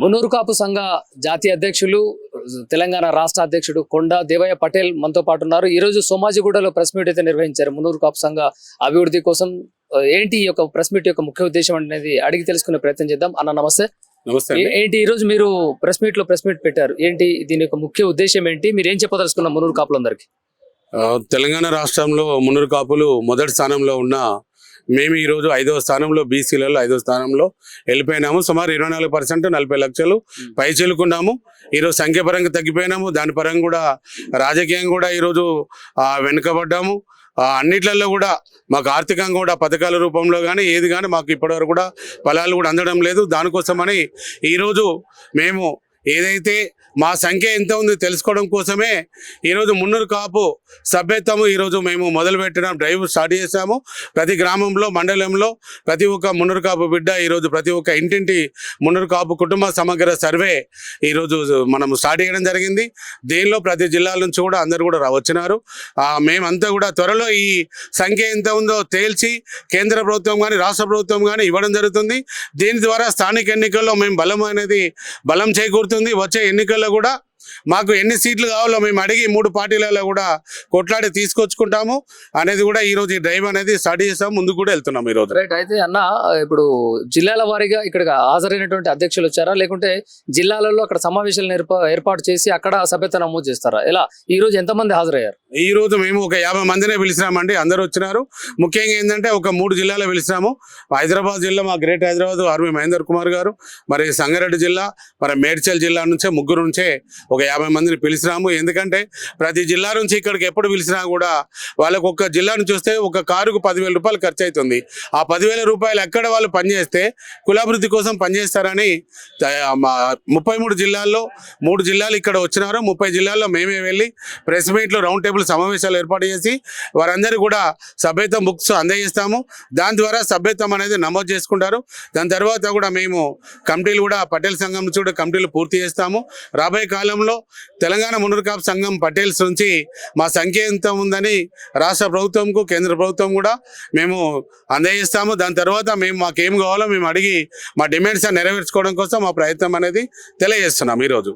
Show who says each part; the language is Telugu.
Speaker 1: మునూరు కాపు సంఘ జాతీయ అధ్యక్షులు తెలంగాణ రాష్ట్ర అధ్యక్షుడు కొండ దేవయ్య పటేల్ మనతో పాటు ఉన్నారు. ఈ రోజు సోమాజిగూడలో ప్రెస్ మీట్ అయితే నిర్వహించారు. మునూరు కాపు సంఘ అభివృద్ధి కోసం ఏంటి ఈ యొక్క ప్రెస్ మీట్ యొక్క ముఖ్య ఉద్దేశం అనేది అడిగి తెలుసుకునే ప్రయత్నం చేద్దాం. అన్న నమస్తే.
Speaker 2: నమస్తే.
Speaker 1: ఏంటి ఈ రోజు మీరు ప్రెస్ మీట్ పెట్టారు, ఏంటి దీని యొక్క ముఖ్య ఉద్దేశం ఏంటి, మీరు ఏం చెప్పదలుచుకున్న మునూరు కాపులందరికీ?
Speaker 2: తెలంగాణ రాష్ట్రంలో మునూరు కాపులు మొదటి స్థానంలో ఉన్న మేము ఈరోజు 5వ స్థానంలో, బీసీలలో 5వ స్థానంలో వెళ్ళిపోయినాము. సుమారు 24%, 40 లక్షలు పై చెలుకున్నాము. ఈరోజు సంఖ్యాపరంగా తగ్గిపోయినాము. దాని పరంగా కూడా రాజకీయంగా కూడా ఈరోజు వెనుకబడ్డాము. అన్నిట్లలో కూడా మాకు ఆర్థికంగా కూడా పథకాల రూపంలో కానీ ఏది కానీ మాకు ఇప్పటివరకు కూడా ఫలాలు కూడా అందడం లేదు. దానికోసమని ఈరోజు మేము ఏదైతే మా సంఖ్య ఎంత ఉంది తెలుసుకోవడం కోసమే ఈరోజు మున్నూరు కాపు సభ్యత్వము ఈరోజు మేము మొదలుపెట్టిన డ్రైవ్ స్టార్ట్ చేశాము. ప్రతి గ్రామంలో, మండలంలో ప్రతి ఒక్క మున్నూరు కాపు బిడ్డ ఈరోజు ప్రతి ఒక్క ఇంటింటి మున్నూరు కాపు కుటుంబ సమగ్ర సర్వే ఈరోజు మనం స్టార్ట్ చేయడం జరిగింది. దీనిలో ప్రతి జిల్లాల నుంచి కూడా అందరు కూడా వచ్చినారు. మేమంతా కూడా త్వరలో ఈ సంఖ్య ఎంత ఉందో తేల్చి కేంద్ర ప్రభుత్వం కానీ రాష్ట్ర ప్రభుత్వం కానీ ఇవ్వడం జరుగుతుంది. దీని ద్వారా స్థానిక ఎన్నికల్లో మేము బలం చేకూరుతుంది. వచ్చే ఎన్నికల్లో కూడా మాకు ఎన్ని సీట్లు కావాలో మేము అడిగి 3 పార్టీలలో కూడా కొట్లాడి తీసుకొచ్చుకుంటాము అనేది కూడా ఈ రోజు ఈ డ్రైవ్ అనేది స్టార్ట్ చేస్తాము. ముందుకు కూడా వెళ్తున్నాం ఈ రోజు.
Speaker 1: రైట్. అయితే అన్న, ఇప్పుడు జిల్లాల వారీగా ఇక్కడ హాజరైనటువంటి అధ్యక్షులు వచ్చారా, లేకుంటే జిల్లాలలో అక్కడ సమావేశాలను ఏర్పాటు చేసి అక్కడ సభ్యత నమోదు చేస్తారా? ఎలా ఈ రోజు ఎంతమంది హాజరయ్యారు?
Speaker 2: ఈ రోజు మేము ఒక 50 మందినే పిలిచినామండి. అందరూ వచ్చినారు. ముఖ్యంగా ఏంటంటే ఒక 3 జిల్లాలో పిలిచినాము. హైదరాబాద్ జిల్లా మా గ్రేట్ హైదరాబాద్ ఆర్మీ మహేందర్ కుమార్ గారు, మరి సంగారెడ్డి జిల్లా, మరి మేడ్చల్ జిల్లా నుంచే 3 నుంచే ఒక 50 మందిని పిలిచినాము. ఎందుకంటే ప్రతి జిల్లా నుంచి ఇక్కడికి ఎప్పుడు పిలిచినా కూడా వాళ్ళకు ఒక జిల్లా నుంచి వస్తే ఒక కారుకు 10,000 రూపాయలు ఖర్చు అవుతుంది. ఆ 10,000 రూపాయలు ఎక్కడ వాళ్ళు పనిచేస్తే కులాభివృద్ధి కోసం పనిచేస్తారని 33 జిల్లాల్లో 3 జిల్లాలు ఇక్కడ వచ్చినారు. 30 జిల్లాల్లో మేమే వెళ్ళి ప్రెస్ మీట్లు, రౌండ్ టేబుల్ సమావేశాలు ఏర్పాటు చేసి వారందరూ కూడా సభ్యత్వం బుక్స్ అందజేస్తాము. దాని ద్వారా సభ్యత్వం అనేది నమోదు చేసుకుంటారు. దాని తర్వాత కూడా మేము కమిటీలు కూడా పటేల్ సంఘం నుంచి కూడా కమిటీలు పూర్తి చేస్తాము. రాబోయే కాలంలో తెలంగాణ మునూరు కాపు సంఘం పటేల్స్ నుంచి మా సంఖ్య ఎంత ఉందని రాష్ట్ర ప్రభుత్వంకు, కేంద్ర ప్రభుత్వం కూడా మేము అందజేస్తాము. దాని తర్వాత మాకేం కావాలో మేము అడిగి మా డిమాండ్స్ నెరవేర్చుకోవడం కోసం మా ప్రయత్నం అనేది తెలియజేస్తున్నాం ఈరోజు.